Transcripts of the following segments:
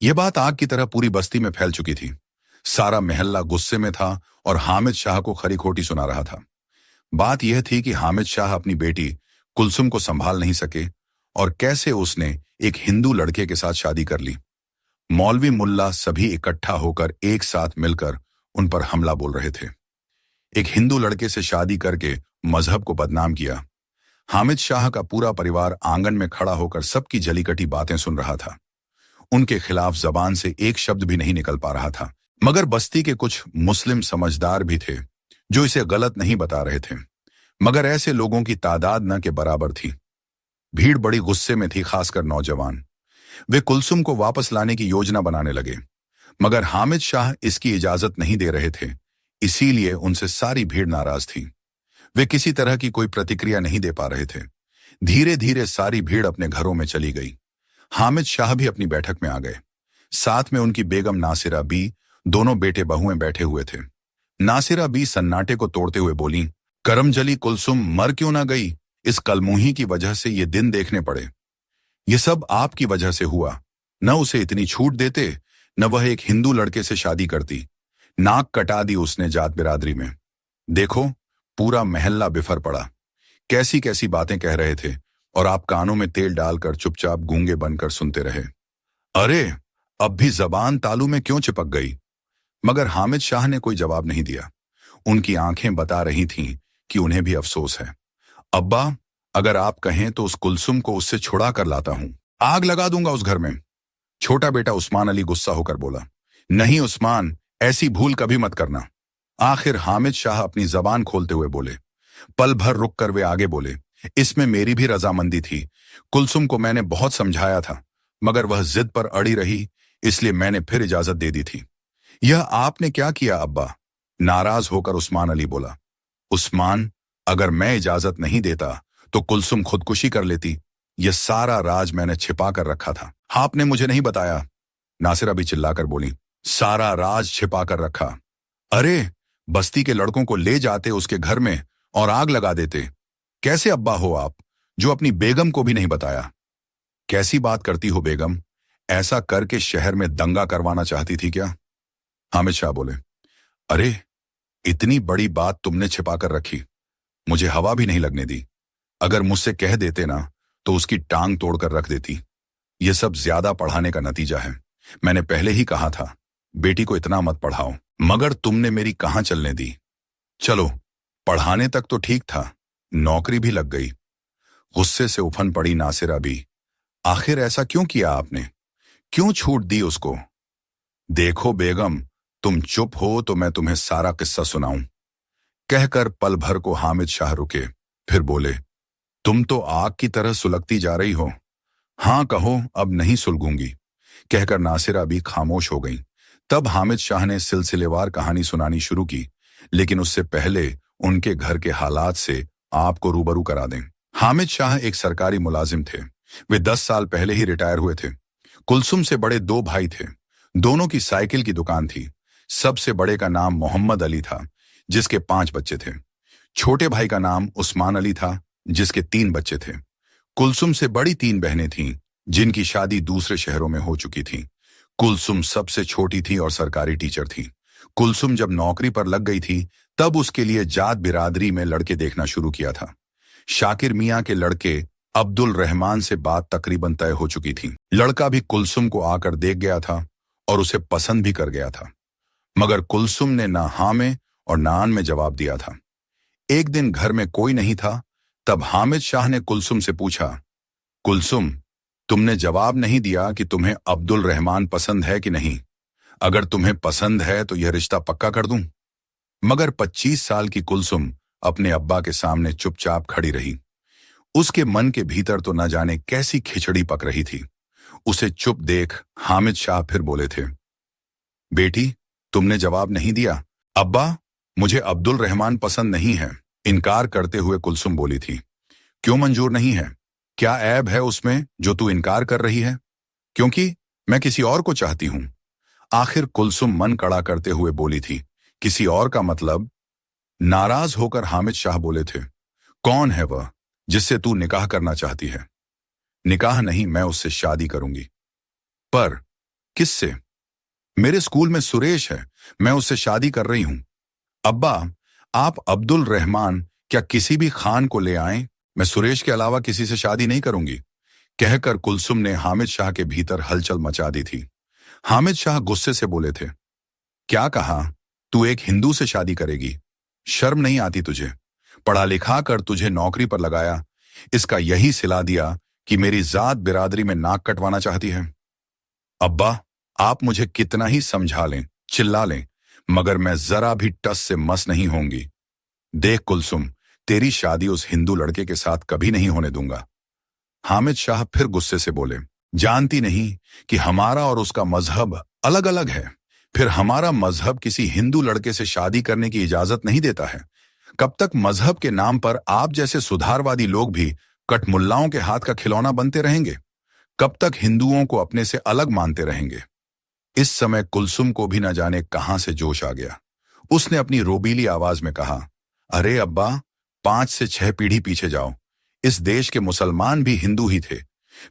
यह बात आग की तरह पूरी बस्ती में फैल चुकी थी। सारा मोहल्ला गुस्से में था और हामिद शाह को खरी खोटी सुना रहा था। बात यह थी कि हामिद शाह अपनी बेटी कुलसुम को संभाल नहीं सके और कैसे उसने एक हिंदू लड़के के साथ शादी कर ली। मौलवी मुल्ला सभी इकट्ठा होकर एक साथ मिलकर उन पर हमला बोल रहे थे। एक हिंदू लड़के से शादी करके मजहब को बदनाम किया। हामिद शाह का पूरा परिवार आंगन में खड़ा होकर सबकी जलीकटी बातें सुन रहा था। उनके खिलाफ जबान से एक शब्द भी नहीं निकल पा रहा था। मगर बस्ती के कुछ मुस्लिम समझदार भी थे जो इसे गलत नहीं बता रहे थे, मगर ऐसे लोगों की तादाद न के बराबर थी। भीड़ बड़ी गुस्से में थी, खासकर नौजवान। वे कुलसुम को वापस लाने की योजना बनाने लगे, मगर हामिद शाह इसकी इजाजत नहीं दे रहे थे। इसीलिए उनसे सारी भीड़ नाराज थी। वे किसी तरह की कोई प्रतिक्रिया नहीं दे पा रहे थे। धीरे धीरे सारी भीड़ अपने घरों में चली गई। हामिद शाह भी अपनी बैठक में आ गए। साथ में उनकी बेगम नासिरा बी, दोनों बेटे बहुएं बैठे हुए थे। नासिरा बी सन्नाटे को तोड़ते हुए बोली, करमजली कुलसुम मर क्यों ना गई? इस कलमुही की वजह से ये दिन देखने पड़े। ये सब आपकी वजह से हुआ। न उसे इतनी छूट देते, न वह एक हिंदू लड़के से शादी करती। नाक कटा दी उसने जात बिरादरी में। देखो, पूरा मोहल्ला बिफर पड़ा। कैसी कैसी बातें कह रहे थे और आप कानों में तेल डालकर चुपचाप गूंगे बनकर सुनते रहे। अरे, अब भी जबान तालू में क्यों चिपक गई? मगर हामिद शाह ने कोई जवाब नहीं दिया। उनकी आंखें बता रही थीं कि उन्हें भी अफसोस है। अब्बा, अगर आप कहें तो उस कुलसुम को उससे छुड़ा कर लाता हूं। आग लगा दूंगा उस घर में। छोटा बेटा उस्मान अली गुस्सा होकर बोला। नहीं उस्मान, ऐसी भूल कभी मत करना। आखिर हामिद शाह अपनी जबान खोलते हुए बोले। पल भर रुक कर वे आगे बोले, इसमें मेरी भी रजामंदी थी। कुलसुम को मैंने बहुत समझाया था, मगर वह जिद पर अड़ी रही, इसलिए मैंने फिर इजाजत दे दी थी। यह आपने क्या किया अब्बा? नाराज होकर उस्मान अली बोला। उस्मान, अगर मैं इजाजत नहीं देता तो कुलसुम खुदकुशी कर लेती। यह सारा राज मैंने छिपा कर रखा था। आपने मुझे नहीं बताया। नासिरा भी चिल्लाकर बोली, सारा राज छिपा कर रखा? अरे, बस्ती के लड़कों को ले जाते उसके घर में और आग लगा देते। कैसे अब्बा हो आप, जो अपनी बेगम को भी नहीं बताया? कैसी बात करती हो बेगम? ऐसा करके शहर में दंगा करवाना चाहती थी क्या? हामिद शाह बोले। अरे, इतनी बड़ी बात तुमने छिपा कर रखी, मुझे हवा भी नहीं लगने दी। अगर मुझसे कह देते ना तो उसकी टांग तोड़कर रख देती। यह सब ज्यादा पढ़ाने का नतीजा है। मैंने पहले ही कहा था, बेटी को इतना मत पढ़ाओ, मगर तुमने मेरी कहां चलने दी। चलो, पढ़ाने तक तो ठीक था, नौकरी भी लग गई। गुस्से से उफन पड़ी नासिरा भी। आखिर ऐसा क्यों किया आपने? क्यों छूट दी उसको? देखो बेगम, तुम चुप हो तो मैं तुम्हें सारा किस्सा सुनाऊं। कहकर पल भर को हामिद शाह रुके, फिर बोले, तुम तो आग की तरह सुलगती जा रही हो। हां कहो, अब नहीं सुलगूंगी। कहकर नासिरा भी खामोश हो गई। तब हामिद शाह ने सिलसिलेवार कहानी सुनानी शुरू की, लेकिन उससे पहले उनके घर के हालात से आपको रूबरू करा दें। हामिद शाह एक सरकारी मुलाजिम थे। वे 10 साल पहले ही रिटायर हुए थे। कुलसुम से बड़े 2 भाई थे। दोनों की साइकिल की दुकान थी। सबसे बड़े का नाम मोहम्मद अली था, जिसके 5 बच्चे थे। छोटे भाई का नाम उस्मान अली था, जिसके 3 बच्चे थे। कुलसुम से बड़ी 3 बहनें थीं, जिनकी शादी दूसरे शहरों में हो चुकी थी। कुलसुम सबसे छोटी थी और सरकारी टीचर थी। कुलसुम जब नौकरी पर लग गई थी, तब उसके लिए जात बिरादरी में लड़के देखना शुरू किया था। शाकिर मियां के लड़के अब्दुल रहमान से बात तकरीबन तय हो चुकी थी। लड़का भी कुलसुम को आकर देख गया था और उसे पसंद भी कर गया था, मगर कुलसुम ने ना हाँ में और ना आन में जवाब दिया था। एक दिन घर में कोई नहीं था, तब हामिद शाह ने कुलसुम से पूछा, कुलसुम, तुमने जवाब नहीं दिया कि तुम्हें अब्दुल रहमान पसंद है कि नहीं। अगर तुम्हें पसंद है तो यह रिश्ता पक्का कर दूं। मगर 25 साल की कुलसुम अपने अब्बा के सामने चुपचाप खड़ी रही। उसके मन के भीतर तो न जाने कैसी खिचड़ी पक रही थी। उसे चुप देख हामिद शाह फिर बोले थे, बेटी, तुमने जवाब नहीं दिया। अब्बा, मुझे अब्दुल रहमान पसंद नहीं है। इनकार करते हुए कुलसुम बोली थी। क्यों मंजूर नहीं है? क्या ऐब है उसमें जो तू इनकार कर रही है? क्योंकि मैं किसी और को चाहती हूं। आखिर कुलसुम मन कड़ा करते हुए बोली थी, किसी और का मतलब? नाराज होकर हामिद शाह बोले थे, कौन है वह जिससे तू निकाह करना चाहती है? निकाह नहीं, मैं उससे शादी करूंगी। पर किससे? मेरे स्कूल में सुरेश है, मैं उससे शादी कर रही हूं। अब्बा, आप अब्दुल रहमान क्या किसी भी खान को ले आएं, मैं सुरेश के अलावा किसी से शादी नहीं करूंगी, कहकर कुलसुम ने हामिद शाह के भीतर हलचल मचा दी थी। हामिद शाह गुस्से से बोले थे, क्या कहा? तू एक हिंदू से शादी करेगी? शर्म नहीं आती तुझे? पढ़ा लिखा कर तुझे नौकरी पर लगाया, इसका यही सिला दिया कि मेरी जात बिरादरी में नाक कटवाना चाहती है। अब्बा, आप मुझे कितना ही समझा लें, चिल्ला लें, मगर मैं जरा भी टस से मस नहीं होंगी। देख कुलसुम, तेरी शादी उस हिंदू लड़के के साथ कभी नहीं होने दूंगा। हामिद शाह फिर गुस्से से बोले, जानती नहीं कि हमारा और उसका मजहब अलग अलग है? फिर हमारा मजहब किसी हिंदू लड़के से शादी करने की इजाजत नहीं देता है। कब तक मजहब के नाम पर आप जैसे सुधारवादी लोग भी कटमुल्लाओं के हाथ का खिलौना बनते रहेंगे? कब तक हिंदुओं को अपने से अलग मानते रहेंगे? इस समय कुलसुम को भी न जाने कहां से जोश आ गया। उसने अपनी रोबीली आवाज में कहा, अरे अब्बा, 5 से 6 पीढ़ी पीछे जाओ, इस देश के मुसलमान भी हिंदू ही थे।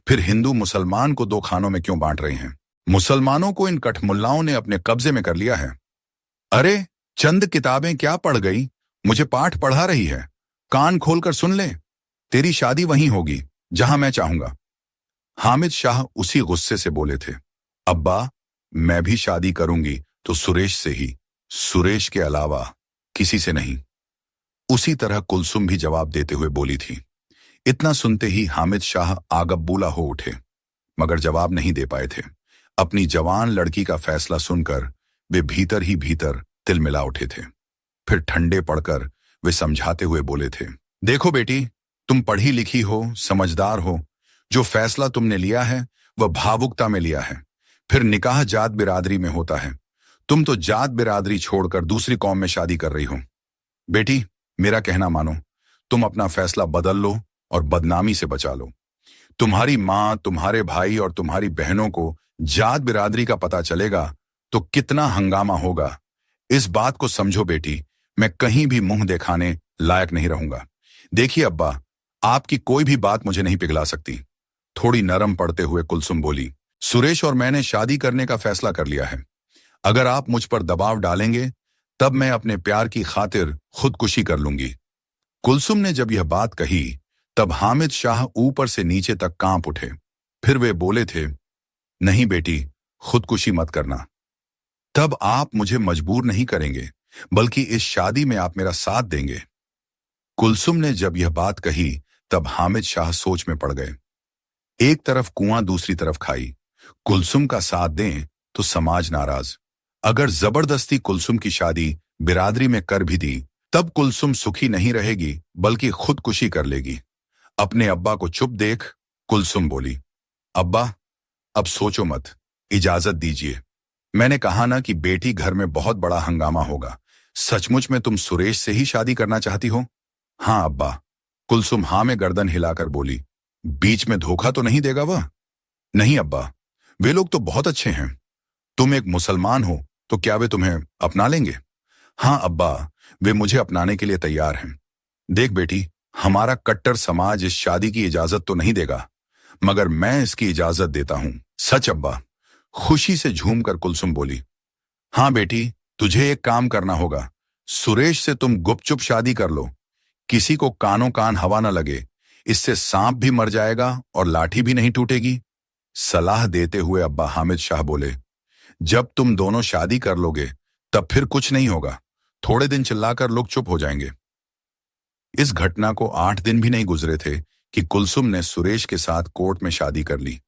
फिर हिंदू मुसलमान को 2 खानों में क्यों बांट रहे हैं? मुसलमानों को इन कठमुल्लाओं ने अपने कब्जे में कर लिया है। अरे, चंद किताबें क्या पढ़ गई, मुझे पाठ पढ़ा रही है। कान खोलकर सुन ले, तेरी शादी वहीं होगी जहां मैं चाहूंगा। हामिद शाह उसी गुस्से से बोले थे, अब्बा, मैं भी शादी करूंगी तो सुरेश से ही, सुरेश के अलावा किसी से नहीं। उसी तरह कुलसुम भी जवाब देते हुए बोली थी। इतना सुनते ही हामिद शाह आगबूला हो उठे, मगर जवाब नहीं दे पाए थे। अपनी जवान लड़की का फैसला सुनकर वे भीतर ही भीतर तिलमिला उठे थे। फिर ठंडे पड़कर वे समझाते हुए बोले थे, देखो बेटी, तुम पढ़ी लिखी हो, समझदार हो, जो फैसला तुमने लिया है वह भावुकता में लिया है। फिर निकाह जात बिरादरी में होता है, तुम तो जात बिरादरी छोड़कर दूसरी कौम में शादी कर रही हो। बेटी, मेरा कहना मानो, तुम अपना फैसला बदल लो और बदनामी से बचा लो। तुम्हारी माँ, तुम्हारे भाई और तुम्हारी बहनों को जात बिरादरी का पता चलेगा तो कितना हंगामा होगा। इस बात को समझो बेटी, मैं कहीं भी मुंह दिखाने लायक नहीं रहूंगा। देखिए अब्बा, आपकी कोई भी बात मुझे नहीं पिघला सकती। थोड़ी नरम पड़ते हुए कुलसुम बोली, सुरेश और मैंने शादी करने का फैसला कर लिया है। अगर आप मुझ पर दबाव डालेंगे तब मैं अपने प्यार की खातिर खुदकुशी कर लूंगी। कुलसुम ने जब यह बात कही तब हामिद शाह ऊपर से नीचे तक कांप उठे। फिर वे बोले थे, नहीं बेटी, खुदकुशी मत करना। तब आप मुझे मजबूर नहीं करेंगे, बल्कि इस शादी में आप मेरा साथ देंगे। कुलसुम ने जब यह बात कही तब हामिद शाह सोच में पड़ गए। एक तरफ कुआं, दूसरी तरफ खाई। कुलसुम का साथ दें तो समाज नाराज। अगर जबरदस्ती कुलसुम की शादी बिरादरी में कर भी दी तब कुलसुम सुखी नहीं रहेगी, बल्कि खुदकुशी कर लेगी। अपने अब्बा को चुप देख कुलसुम बोली, अब्बा, अब सोचो मत, इजाजत दीजिए। मैंने कहा ना कि बेटी, घर में बहुत बड़ा हंगामा होगा। सचमुच में तुम सुरेश से ही शादी करना चाहती हो? हाँ अब्बा। कुलसुम हाँ में गर्दन हिलाकर बोली, बीच में धोखा तो नहीं देगा वह? नहीं अब्बा, वे लोग तो बहुत अच्छे हैं। तुम एक मुसलमान हो तो क्या वे तुम्हें अपना लेंगे? हाँ अब्बा, वे मुझे अपनाने के लिए तैयार हैं। देख बेटी, हमारा कट्टर समाज इस शादी की इजाजत तो नहीं देगा, मगर मैं इसकी इजाजत देता हूं। सच अब्बा, खुशी से झूमकर कुलसुम बोली। हाँ बेटी, तुझे एक काम करना होगा। सुरेश से तुम गुपचुप शादी कर लो, किसी को कानों कान हवा न लगे। इससे सांप भी मर जाएगा और लाठी भी नहीं टूटेगी। सलाह देते हुए अब्बा हामिद शाह बोले, जब तुम दोनों शादी कर लोगे तब फिर कुछ नहीं होगा। थोड़े दिन चिल्लाकर लोग चुप हो जाएंगे। इस घटना को 8 दिन भी नहीं गुजरे थे कि कुलसुम ने सुरेश के साथ कोर्ट में शादी कर ली।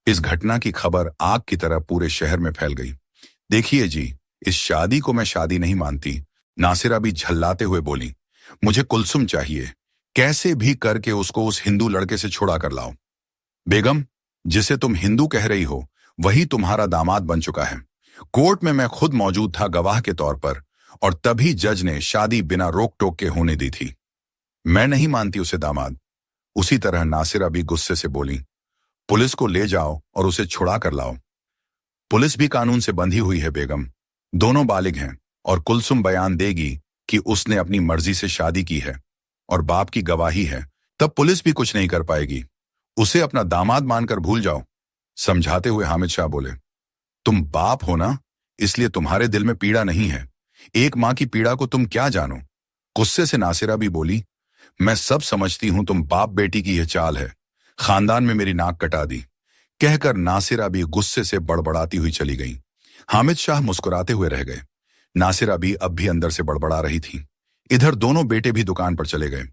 इस घटना की खबर आग की तरह पूरे शहर में फैल गई। देखिए जी, इस शादी को मैं शादी नहीं मानती। नासिरा भी झल्लाते हुए बोली, मुझे कुलसुम चाहिए, कैसे भी करके उसको उस हिंदू लड़के से छुड़ा कर लाओ। बेगम, जिसे तुम हिंदू कह रही हो वही तुम्हारा दामाद बन चुका है। कोर्ट में मैं खुद मौजूद था गवाह के तौर पर, और तभी जज ने शादी बिना रोक टोक के होने दी थी। मैं नहीं मानती उसे दामाद। उसी तरह नासिरा भी गुस्से से बोली, पुलिस को ले जाओ और उसे छुड़ा कर लाओ। पुलिस भी कानून से बंधी हुई है बेगम। दोनों बालिग हैं और कुलसुम बयान देगी कि उसने अपनी मर्जी से शादी की है और बाप की गवाही है, तब पुलिस भी कुछ नहीं कर पाएगी। उसे अपना दामाद मानकर भूल जाओ। समझाते हुए हामिद शाह बोले, तुम बाप हो ना, इसलिए तुम्हारे दिल में पीड़ा नहीं है। एक मां की पीड़ा को तुम क्या जानो। गुस्से से नासिरा भी बोली, मैं सब समझती हूं, तुम बाप बेटी की यह चाल है, खानदान में मेरी नाक कटा दी। कहकर नासिरा भी गुस्से से बड़बड़ाती हुई चली गई। हामिद शाह मुस्कुराते हुए रह गए। नासिरा भी अब भी अंदर से बड़बड़ा रही थी। इधर दोनों बेटे भी दुकान पर चले गए।